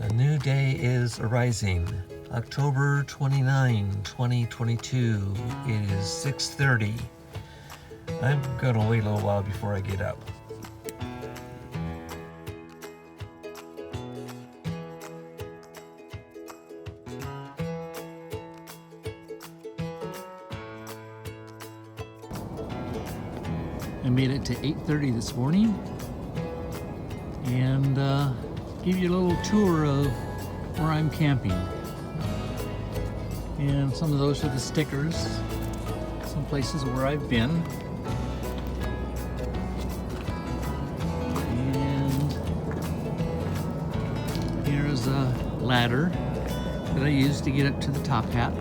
A new day is arising. October 29, 2022. It is 6:30. I'm gonna wait a little while before I get up. I made it to 8:30 this morning and give you a little tour of where I'm camping. And some of those are the stickers, some places where I've been. And here's a ladder that I use to get up to the top hat.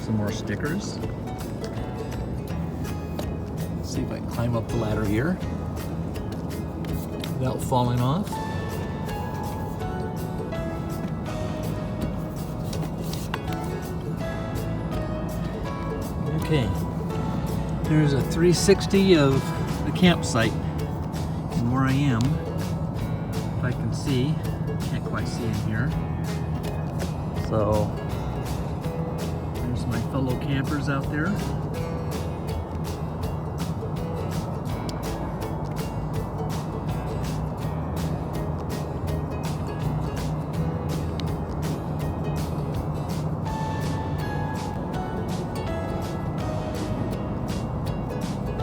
Some more stickers. Let's see if I can climb up the ladder here without falling off. Okay, there's a 360 of the campsite and where I am. If I can see, can't quite see in here. So there's my fellow campers out there.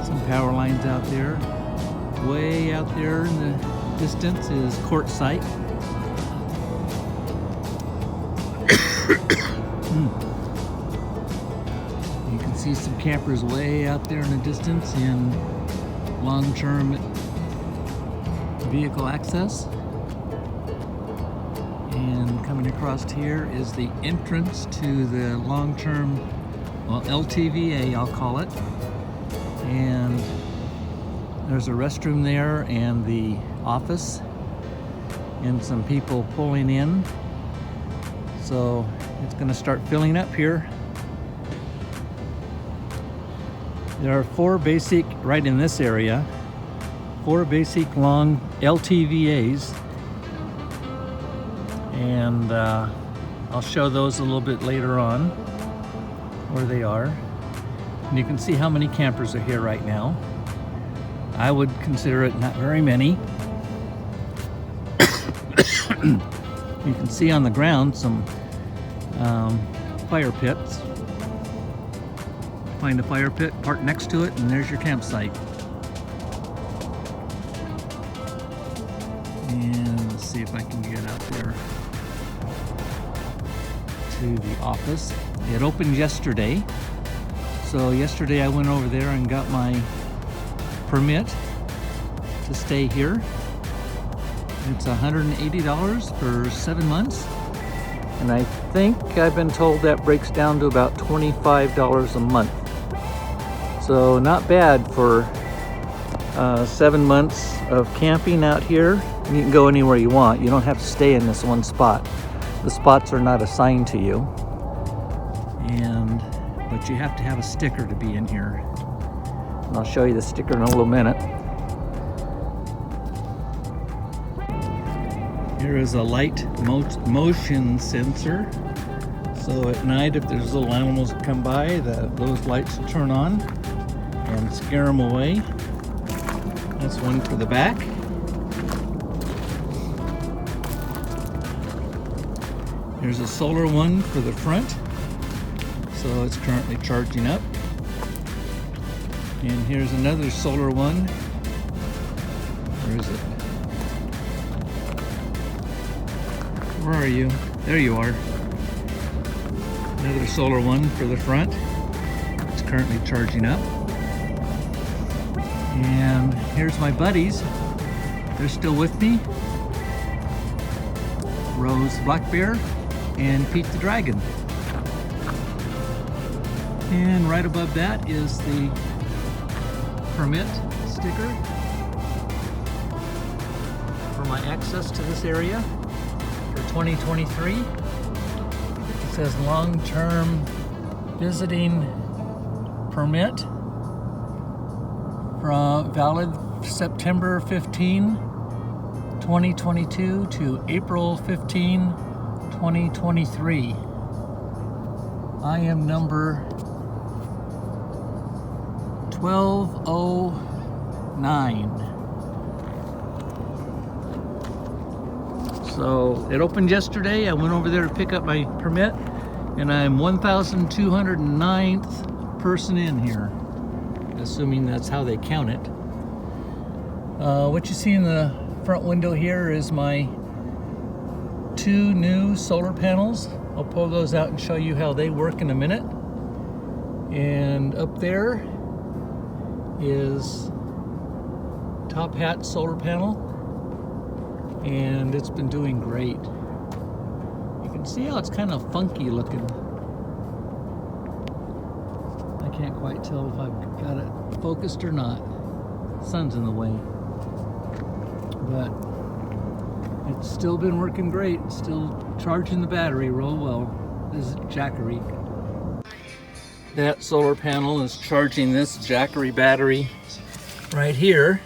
Some power lines out there. Way out there in the distance is Quartzsite. You can see some campers way out there in the distance in long-term vehicle access. And coming across here is the entrance to the long-term, well, LTVA, I'll call it. And there's a restroom there and the office and some people pulling in. So it's going to start filling up here. There are four basic, right in this area, four basic long LTVAs. And I'll show those a little bit later on, where they are. And you can see how many campers are here right now. I would consider it not very many. You can see on the ground some fire pits. Find a fire pit, park next to it, and there's your campsite. And let's see if I can get out there to the office. It opened yesterday. So yesterday I went over there and got my permit to stay here. It's $180 for 7 months. And I think I've been told that breaks down to about $25 a month. So not bad for 7 months of camping out here. And you can go anywhere you want. You don't have to stay in this one spot. The spots are not assigned to you. But you have to have a sticker to be in here. And I'll show you the sticker in a little minute. Here is a light motion sensor. So at night, if there's little animals that come by, those lights will turn on and scare them away. That's one for the back. Here's a solar one for the front. So it's currently charging up. And here's another solar one. Where is it? Where are you? There you are. Another solar one for the front. It's currently charging up. And here's my buddies. They're still with me. Rose Black Bear and Pete the Dragon. And right above that is the permit sticker for my access to this area for 2023. It says long-term visiting permit from valid September 15, 2022 to April 15, 2023. I am number 1209. So it opened yesterday. I went over there to pick up my permit, and I'm 1,209th person in here, assuming that's how they count it. What you see in the front window here is my 2 new solar panels. I'll pull those out and show you how they work in a minute. And up there is Top Hat solar panel, and it's been doing great. You can see how it's kind of funky looking. I can't quite tell if I've got it focused or not. Sun's in the way. But it's still been working great. It's still charging the battery real well. This is Jackery. That solar panel is charging this Jackery battery right here.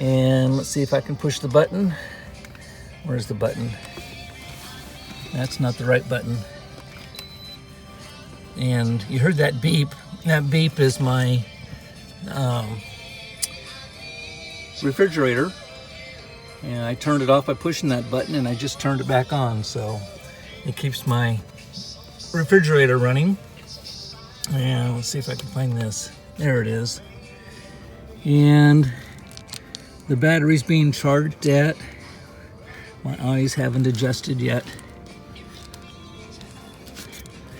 And let's see if I can push the button. Where's the button? That's not the right button. And you heard that beep. That beep is my refrigerator. And I turned it off by pushing that button, and I just turned it back on. So it keeps my refrigerator running. And let's see if I can find this. There it is. And the battery's being charged at, my eyes haven't adjusted yet.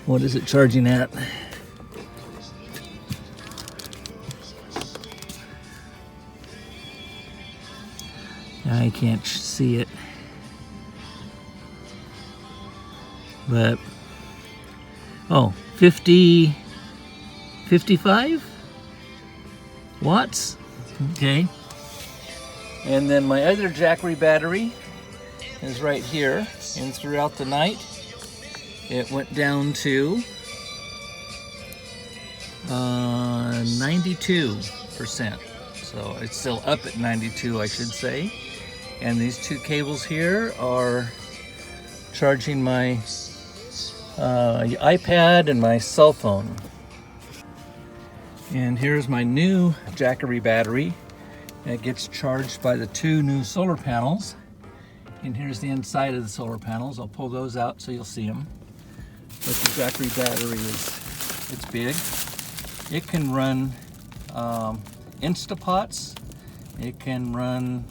What is it charging at? I can't see it. But, oh, 55 watts? Okay. And then my other Jackery battery is right here, and throughout the night it went down to 92%. So it's still up at 92, I should say. And these 2 cables here are charging my iPad and my cell phone. And here's my new Jackery battery. It gets charged by the 2 new solar panels. And here's the inside of the solar panels. I'll pull those out so you'll see them. But the Jackery battery it's big. It can run Instapots. It can run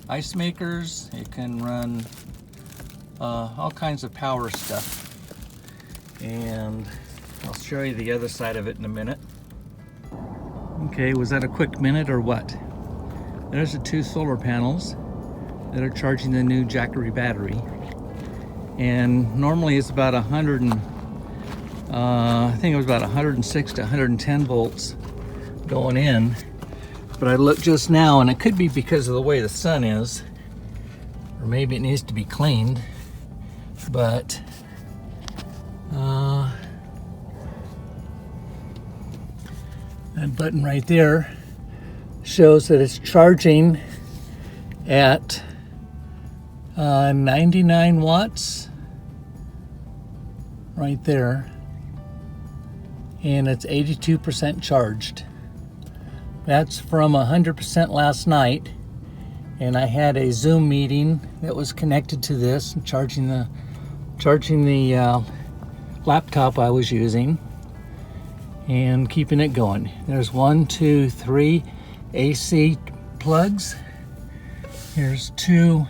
ice makers. It can run all kinds of power stuff. And I'll show you the other side of it in a minute. Okay, was that a quick minute or what? There's the 2 solar panels that are charging the new Jackery battery. And normally it's about I think it was about 106 to 110 volts going in. But I looked just now, and it could be because of the way the sun is, or maybe it needs to be cleaned. But that button right there shows that it's charging at 99 watts right there, and it's 82% charged. That's from 100% last night, and I had a Zoom meeting that was connected to this, charging the laptop I was using and keeping it going. There's 1, 2, 3 AC plugs. Here's 2.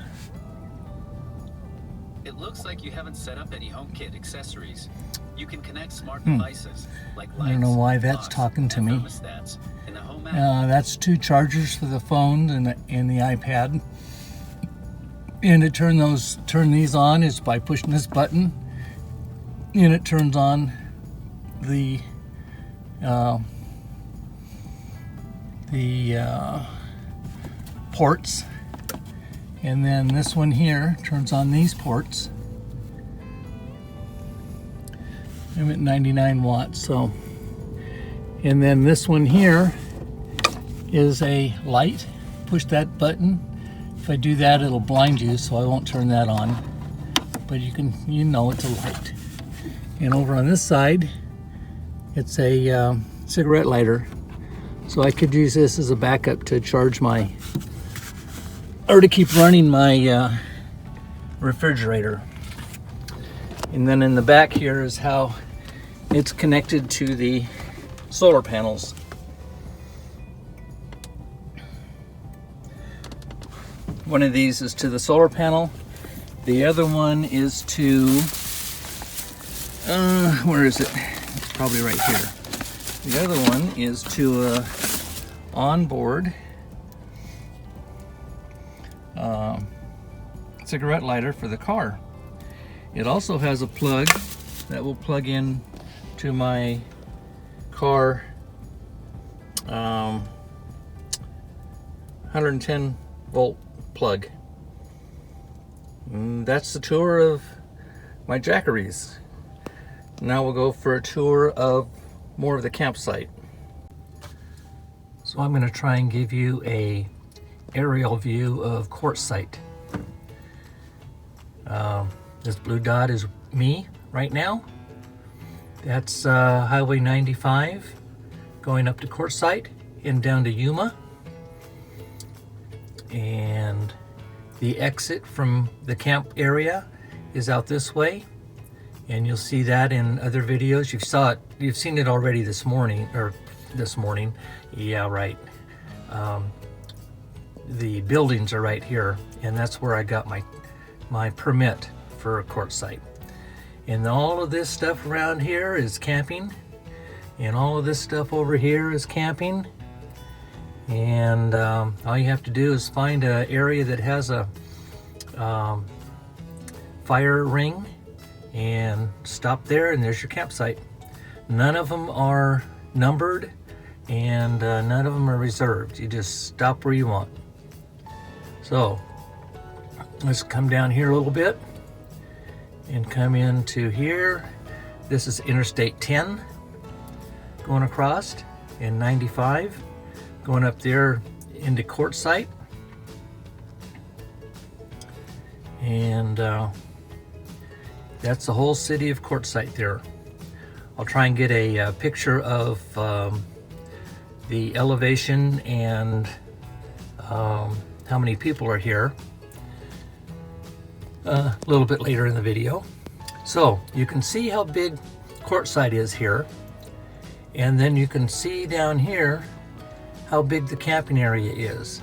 It looks like you haven't set up any HomeKit accessories. You can connect smart devices like lights, I don't know why that's clocks, talking to me. thermostats in the home app. That's 2 chargers for the phone and the iPad. And to turn these on is by pushing this button, and it turns on the ports. And then this one here turns on these ports. I'm at 99 watts, so. And then this one here is a light. Push that button. If I do that, it'll blind you, so I won't turn that on. But you know it's a light. And over on this side, it's a cigarette lighter. So I could use this as a backup to charge or to keep running my refrigerator. And then in the back here is how it's connected to the solar panels. One of these is to the solar panel. The other one is to, where is it? It's probably right here. The other one is to a onboard cigarette lighter for the car. It also has a plug that will plug in to my car 110 volt plug. And that's the tour of my jackeries. Now we'll go for a tour of more of the campsite. So I'm going to try and give you a aerial view of Quartzsite. This blue dot is me right now. That's Highway 95 going up to Quartzsite and down to Yuma. And the exit from the camp area is out this way. And you'll see that in other videos. You've seen it already this morning. Yeah, right. The buildings are right here, and that's where I got my permit for Quartzsite. And all of this stuff around here is camping, and all of this stuff over here is camping. And all you have to do is find an area that has a fire ring and stop there, and there's your campsite. None of them are numbered, and none of them are reserved. You just stop where you want. So let's come down here a little bit and come into here. This is Interstate 10 going across, and 95 going up there into Quartzsite. And that's the whole city of Quartzsite there. I'll try and get a picture of the elevation and how many people are here a little bit later in the video. So you can see how big Quartzsite is here, and then you can see down here how big the camping area is.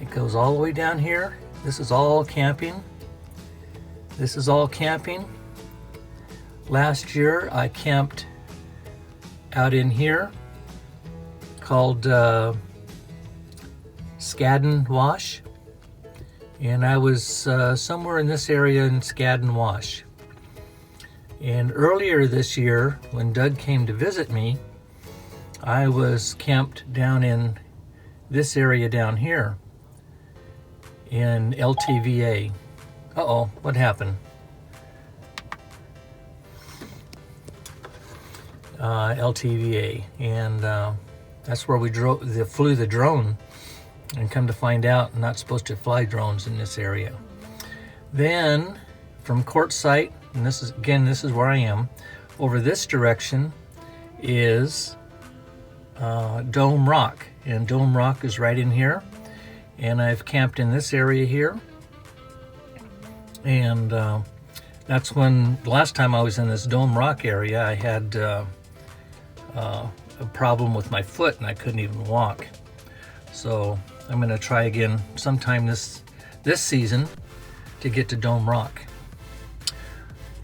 It goes all the way down here. This is all camping. This is all camping. Last year I camped out in here called Skadden Wash, and I was somewhere in this area in Skadden Wash. And earlier this year, when Doug came to visit me, I was camped down in this area down here in LTVA. Uh-oh, what happened? LTVA, and that's where we flew the drone, and come to find out, I'm not supposed to fly drones in this area. Then from Quartzsite, and this is where I am, over this direction is Dome Rock, and Dome Rock is right in here, and I've camped in this area here. And that's when the last time I was in this Dome Rock area, I had a problem with my foot and I couldn't even walk. So I'm going to try again sometime this season to get to Dome Rock.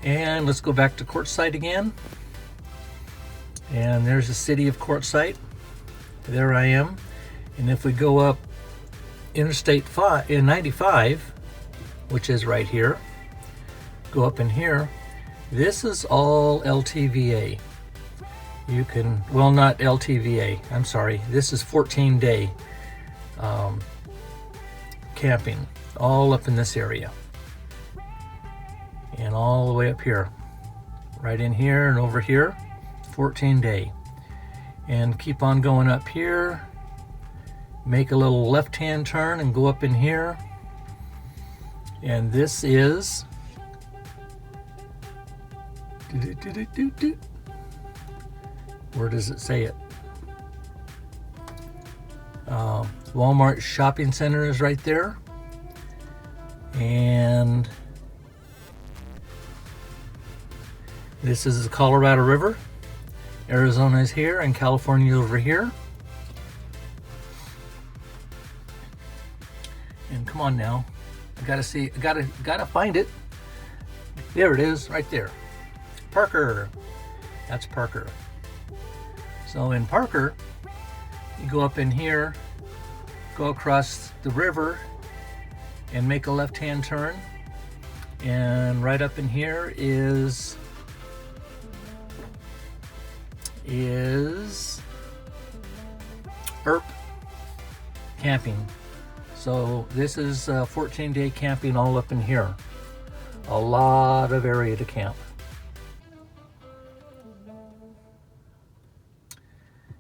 And let's go back to Quartzsite again. And there's the city of Quartzsite. There I am. And if we go up Interstate 95, which is right here, go up in here, this is all LTVA. You can, well, not LTVA, I'm sorry, this is 14-day camping, all up in this area. And all the way up here, right in here and over here, 14-day. And keep on going up here, make a little left-hand turn and go up in here. And this is where does it say it? Walmart shopping center is right there. And this is the Colorado River. Arizona is here and California over here. And come on now, I gotta see, gotta find it. There it is, right there. Parker. That's Parker. So in Parker, you go up in here, go across the river, and make a left-hand turn. And right up in here is ERP camping. So this is 14-day camping all up in here. A lot of area to camp.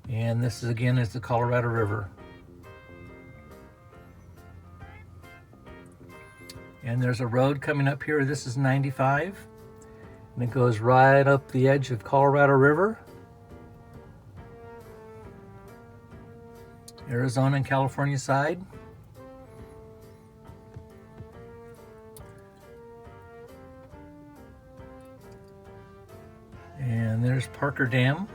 And this is again is the Colorado River. And there's a road coming up here. This is 95. And it goes right up the edge of Colorado River. Arizona and California side. And there's Parker Dam.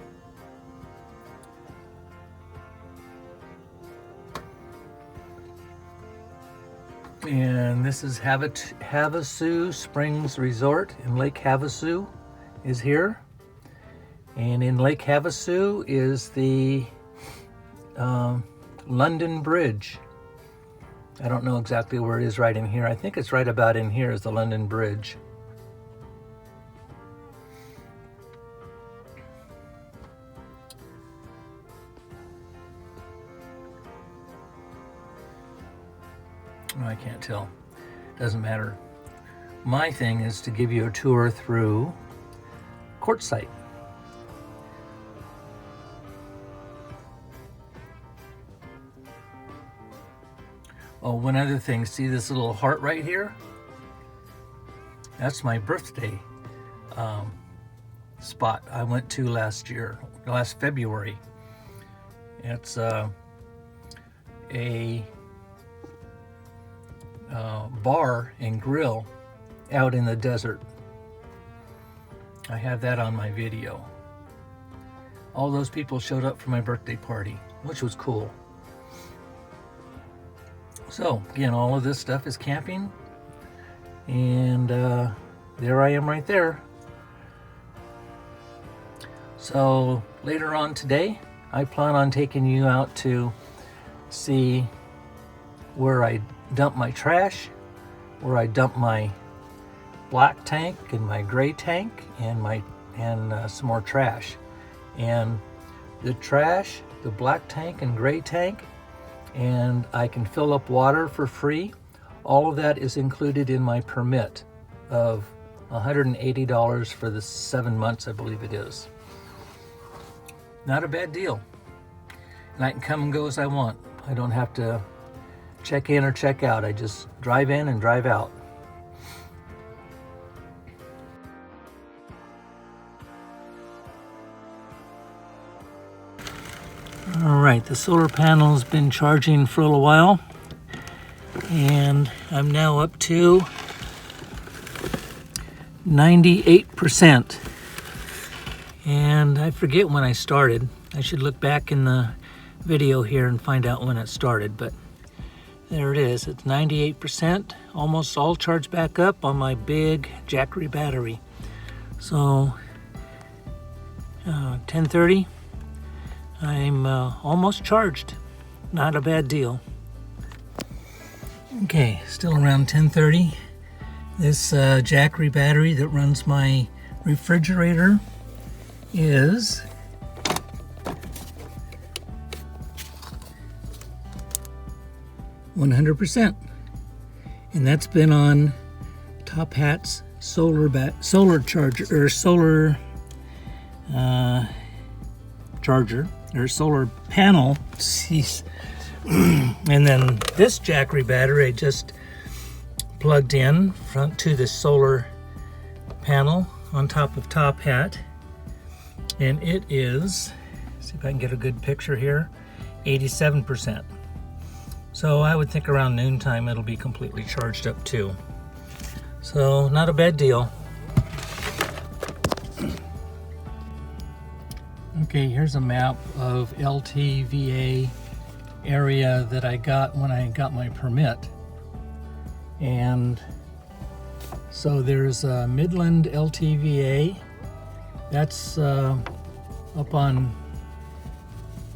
And this is Havasu Springs Resort in Lake Havasu is here. And in Lake Havasu is the London Bridge. I don't know exactly where it is right in here. I think it's right about in here is the London Bridge. I can't tell. Doesn't matter. My thing is to give you a tour through Quartzsite. Oh, one other thing. See this little heart right here? That's my birthday spot I went to last February. It's a bar and grill out in the desert. I have that on my video. All those people showed up for my birthday party, which was cool. So again, all of this stuff is camping, and there I am right there. So later on today, I plan on taking you out to see where I dump my trash, where I dump my black tank and my gray tank and some more trash. And the trash, the black tank and gray tank, and I can fill up water for free. All of that is included in my permit of $180 for the 7 months, I believe it is. Not a bad deal. And I can come and go as I want. I don't have to check in or check out. I just drive in and drive out. All right, the solar panel's been charging for a little while, and I'm now up to 98%. And I forget when I started. I should look back in the video here and find out when it started, but there it is. It's 98%, almost all charged back up on my big Jackery battery. So 10:30, I'm almost charged. Not a bad deal. Okay, still around 10:30. This Jackery battery that runs my refrigerator is %, and that's been on Top Hat's solar charger or solar charger or solar panel. Jeez, And then this Jackery battery I just plugged in front to the solar panel on top of Top Hat, and it is, see if I can get a good picture here, 87%. So I would think around noontime it'll be completely charged up too. So not a bad deal. Okay, here's a map of LTVA area that I got when I got my permit. And so there's Midland LTVA. That's up on,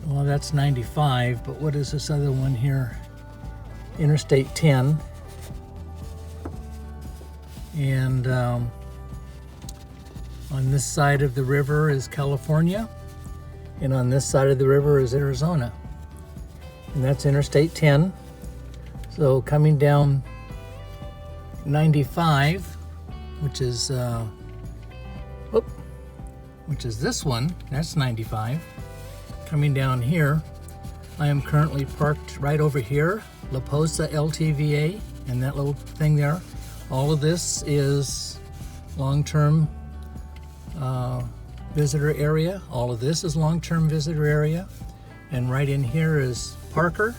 well, that's 95, but what is this other one here? Interstate 10. And on this side of the river is California, and on this side of the river is Arizona. And that's Interstate 10. So coming down 95, which is this one, that's 95. Coming down here, I am currently parked right over here, La Posa LTVA, and that little thing there. All of this is long-term visitor area. All of this is long-term visitor area. And right in here is Quartzsite.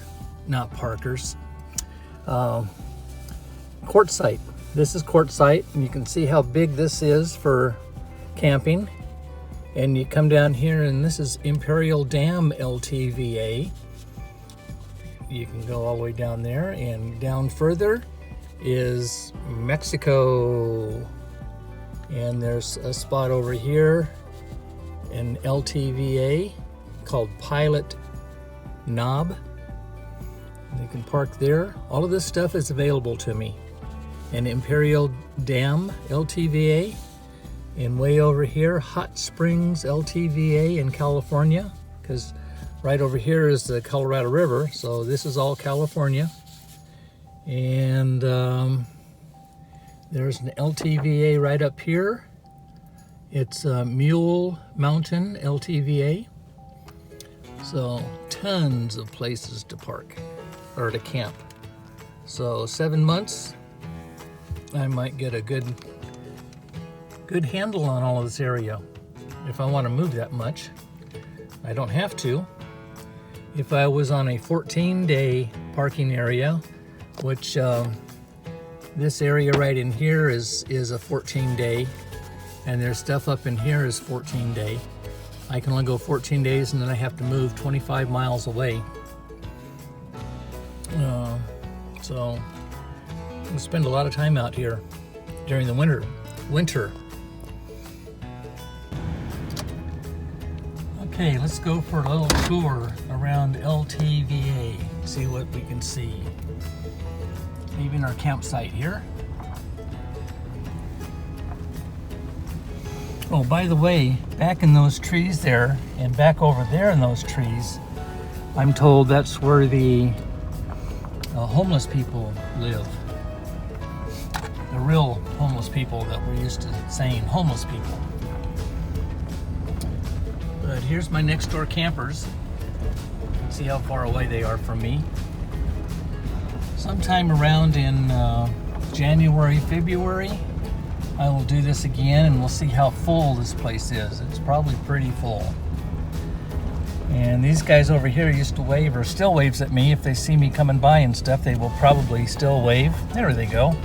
This is Quartzsite, and you can see how big this is for camping. And you come down here, and this is Imperial Dam LTVA. You can go all the way down there, and down further is Mexico. And there's a spot over here, an LTVA called Pilot Knob. You can park there. All of this stuff is available to me. And Imperial Dam LTVA, and way over here, Hot Springs LTVA in California, because right over here is the Colorado River, so this is all California. And there's an LTVA right up here. It's Mule Mountain LTVA. So tons of places to park or to camp. So 7 months, I might get a good handle on all of this area. If I want to move that much, I don't have to. If I was on a 14-day parking area, which this area right in here is a 14-day, and there's stuff up in here is 14-day. I can only go 14 days, and then I have to move 25 miles away. So we spend a lot of time out here during the winter. Okay, let's go for a little tour around LTVA, see what we can see. Leaving our campsite here. Oh, by the way, back in those trees there, and back over there in those trees, I'm told that's where the homeless people live. The real homeless people that we're used to saying homeless people. But here's my next door campers. You can see how far away they are from me. Sometime around in January, February, I will do this again, and we'll see how full this place is. It's probably pretty full. And these guys over here used to wave, or still waves at me. If they see me coming by and stuff, they will probably still wave. There they go.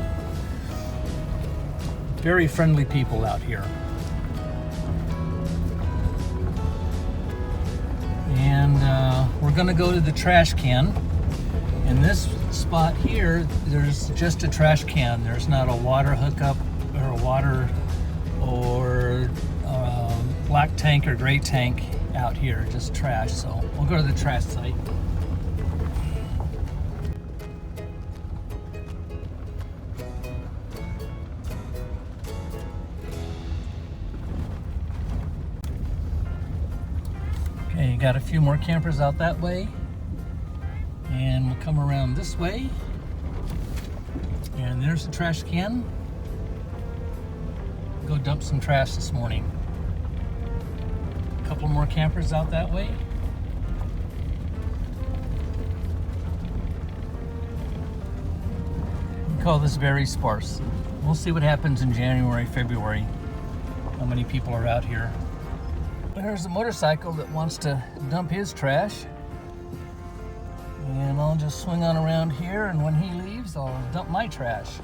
Very friendly people out here. And we're gonna go to the trash can. In this spot here, there's just a trash can. There's not a water hookup or a water or black tank or gray tank out here, just trash. So we'll go to the trash site. Okay, got a few more campers out that way. And we'll come around this way. And there's the trash can. Go dump some trash this morning. A couple more campers out that way. We call this very sparse. We'll see what happens in January, February, how many people are out here. There's a motorcycle that wants to dump his trash. And I'll just swing on around here, and when he leaves, I'll dump my trash.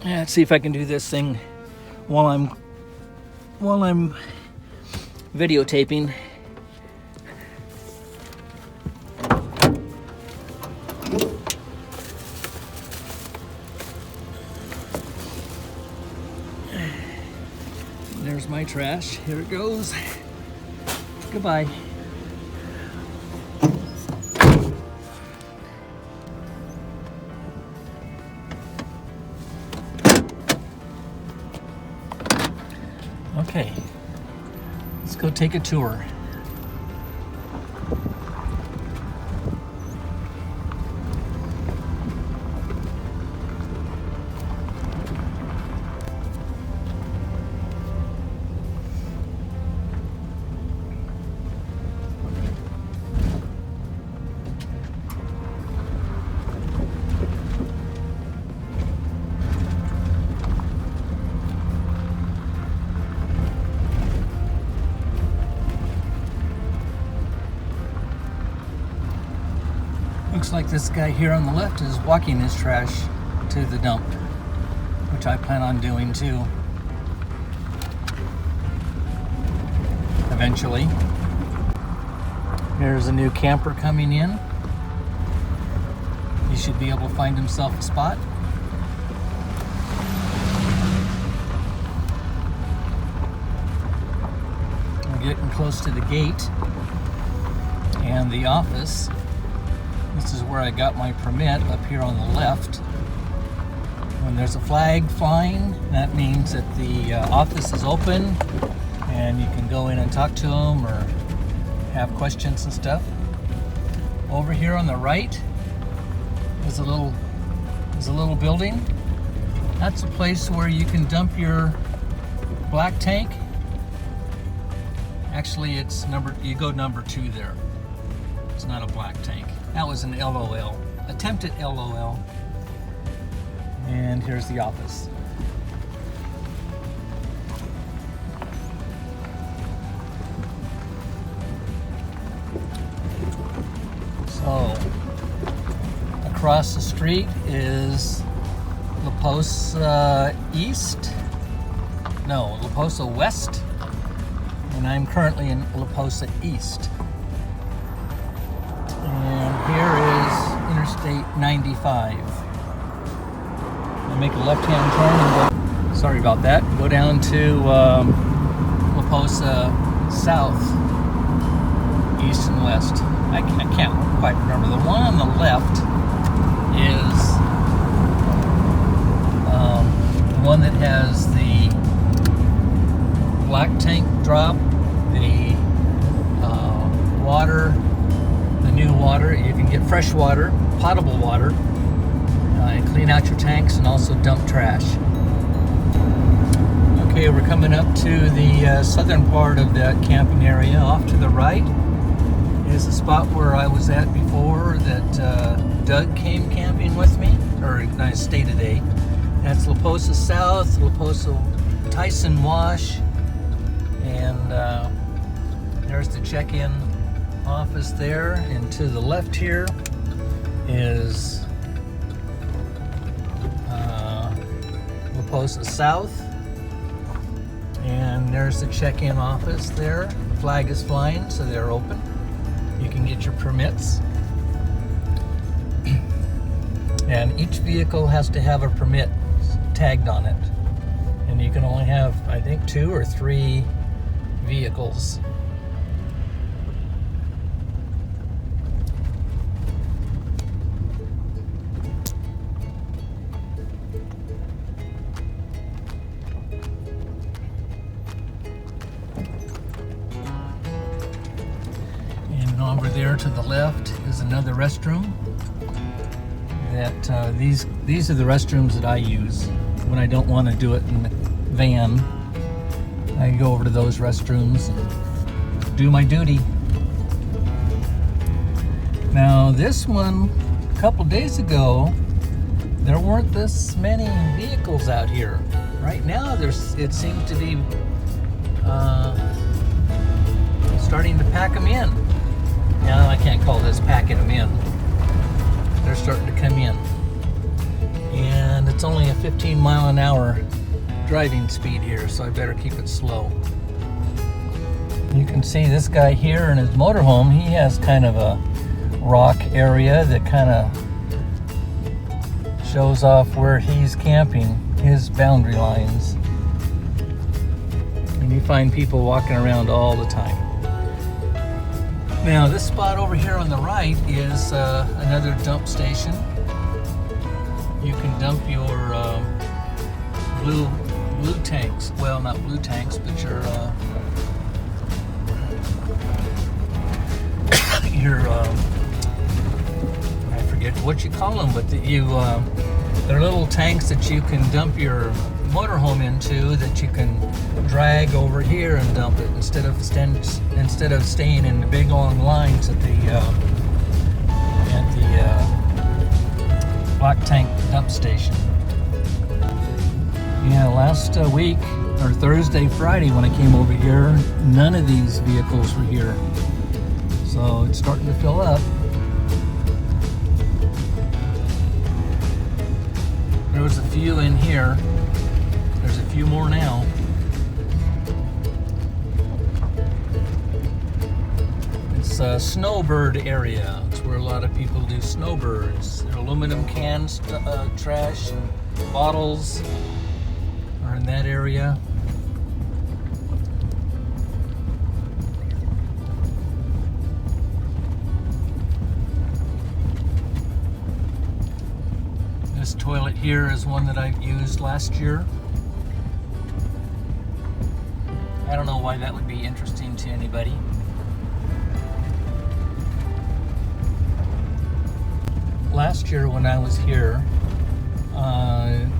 Yeah, let's see if I can do this thing while I'm videotaping. There's my trash. Here it goes. Goodbye. Okay, let's go take a tour. Looks like this guy here on the left is walking his trash to the dump, which I plan on doing too. Eventually. There's a new camper coming in. He should be able to find himself a spot. We're getting close to the gate and the office. This is where I got my permit, up here on the left. When there's a flag flying, that means that the office is open and you can go in and talk to them or have questions and stuff. Over here on the right is a little building. That's a place where you can dump your black tank. Actually, you go number 2 there. It's not a black tank. That was an LOL, attempted LOL. And here's the office. So, across the street is La Posa East. No, La Posa West. And I'm currently in La Posa East. Here is Interstate 95. I make a left-hand turn and go, sorry about that, go down to La Posa South, East and West. I can't quite remember. The one on the left is the one that has the black tank drop, the water, the new water. You can get fresh water, potable water, and clean out your tanks and also dump trash. Okay, we're coming up to the southern part of that camping area. Off to the right is a spot where I was at before that Doug came camping with me, or I stayed today. That's La Posa South, La Posa Tyson Wash, and there's the check-in office there. And to the left here is La Posa South, and there's the check-in office there. The flag is flying, so they're open. can get your permits. And each vehicle has to have a permit tagged on it. And you can only have, I think, 2 or 3 vehicles. And over there to the left is another restroom. That these are the restrooms that I use when I don't want to do it in the van. I go over to those restrooms and do my duty. Now this one, a couple days ago, there weren't this many vehicles out here. Right now, it seems to be starting to pack them in. Now I can't call this packing them in. They're starting to come in. And it's only a 15-mile-an-hour driving speed here, so I better keep it slow. You can see this guy here in his motorhome, he has kind of a rock area that kind of shows off where he's camping, his boundary lines. And you find people walking around all the time. Now this spot over here on the right is another dump station. You can dump your blue tanks. Well, not blue tanks, but your I forget what you call them, but they're little tanks that you can dump your motorhome into, that you can drag over here and dump it instead of staying in the big long lines at the black tank dump station. Yeah, last week, or Thursday, Friday, when I came over here, none of these vehicles were here. So it's starting to fill up. There was a few in here. There's a few more now. It's a snowbird area. It's where a lot of people do snowbirds. Aluminum cans, trash, and bottles are in that area. This toilet here is one that I've used last year. I don't know why that would be interesting to anybody. Last year when I was here,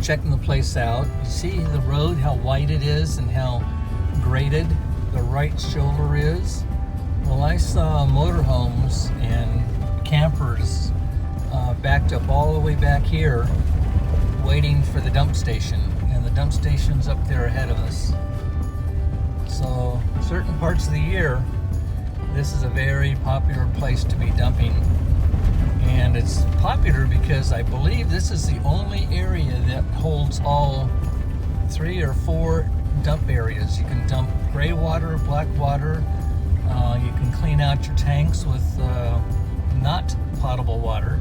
checking the place out, you see the road, how wide it is and how graded the right shoulder is? Well, I saw motorhomes and campers backed up all the way back here waiting for the dump station, and the dump station's up there ahead of us. So certain parts of the year, this is a very popular place to be dumping. And it's popular because I believe this is the only area that holds all 3 or 4 dump areas. You can dump gray water, black water. You can clean out your tanks with not potable water,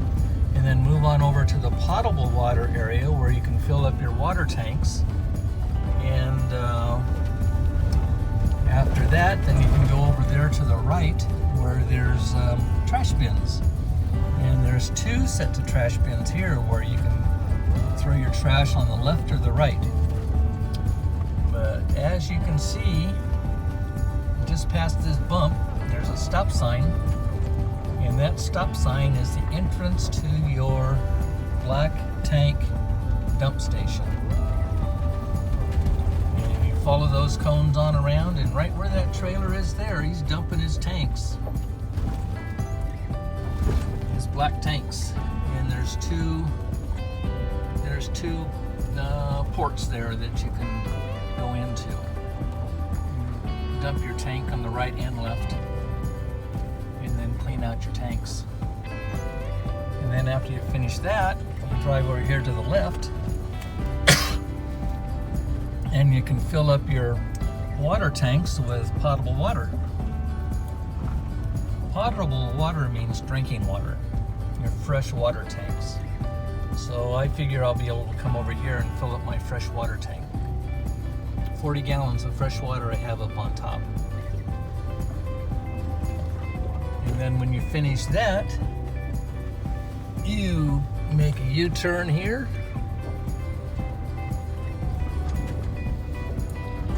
and then move on over to the potable water area where you can fill up your water tanks. And after that, then you can go over there to the right where there's trash bins. And there's 2 sets of trash bins here where you can throw your trash on the left or the right. But as you can see, just past this bump, there's a stop sign. And that stop sign is the entrance to your black tank dump station. And you follow those cones on around, and right where that trailer is there, he's dumping his tanks. Black tanks, and there's two ports there that you can go into. Dump your tank on the right and left, and then clean out your tanks. And then after you finish that, you drive over here to the left, and you can fill up your water tanks with potable water. potable water means drinking water, your fresh water tanks. So I figure I'll be able to come over here and fill up my fresh water tank. 40 gallons of fresh water I have up on top. And then when you finish that, you make a U-turn here.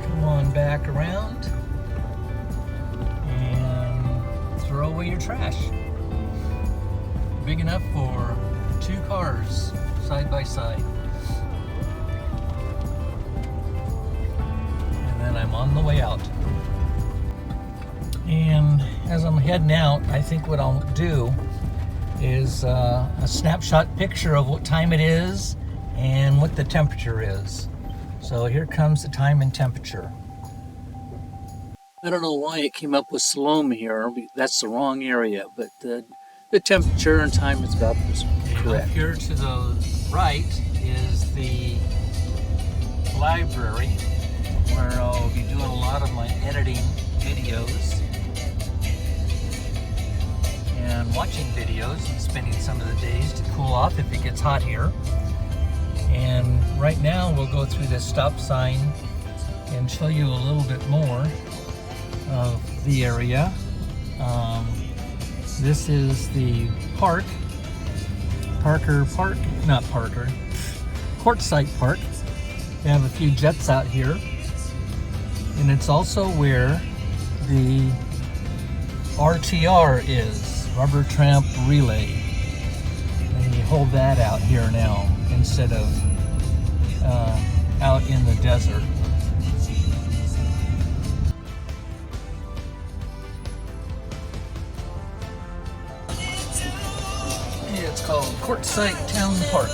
Come on back around and throw away your trash. Big enough for 2 cars side by side. And then I'm on the way out. And as I'm heading out, I think what I'll do is a snapshot picture of what time it is and what the temperature is. So here comes the time and temperature. I don't know why it came up with Salome here. That's the wrong area, but the temperature and time is about correct. Up here to the right is the library, where I'll be doing a lot of my editing videos and watching videos and spending some of the days to cool off if it gets hot here. And right now we'll go through this stop sign and show you a little bit more of the area. This is the park, Quartzsite Park. They have a few jets out here. And it's also where the RTR is, Rubber Tramp Relay. And you hold that out here now instead of out in the desert. It's called Quartzsite Town Park.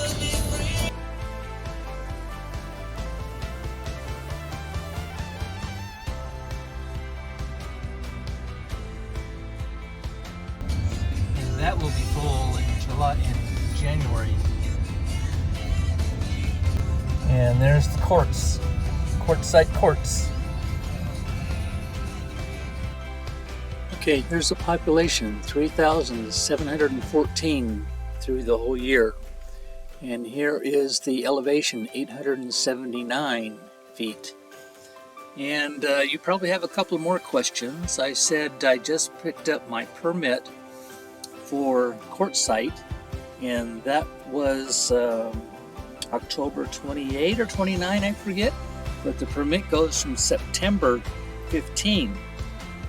And that will be full in January. And there's the Quartzsite Quartz. Okay, here's the population, 3,714 through the whole year. And here is the elevation, 879 feet. And you probably have a couple more questions. I said I just picked up my permit for Quartzsite, and that was October 28 or 29, I forget. But the permit goes from September 15.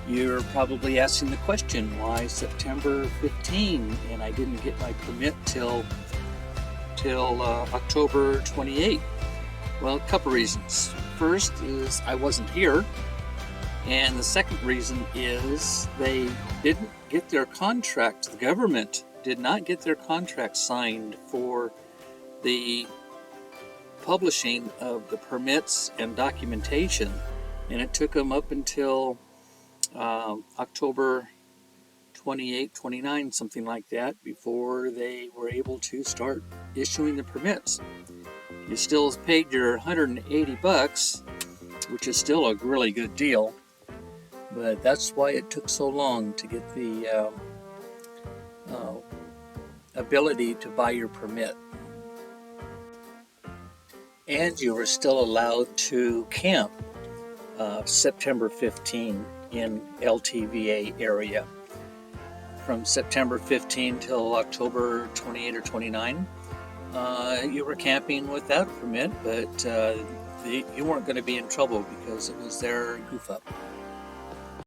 You're probably asking the question, why September 15? And I didn't get my permit till October 28. Well, a couple reasons. First is I wasn't here. And the second reason is they didn't get their contract. The government did not get their contract signed for the publishing of the permits and documentation. And it took them up until October 28, 29, something like that, before they were able to start issuing the permits. You still paid your $180, which is still a really good deal, but that's why it took so long to get the ability to buy your permit. And you were still allowed to camp September 15 in LTVA area. From September 15 till October 28 or 29, you were camping without a permit, but you weren't going to be in trouble because it was their goof up.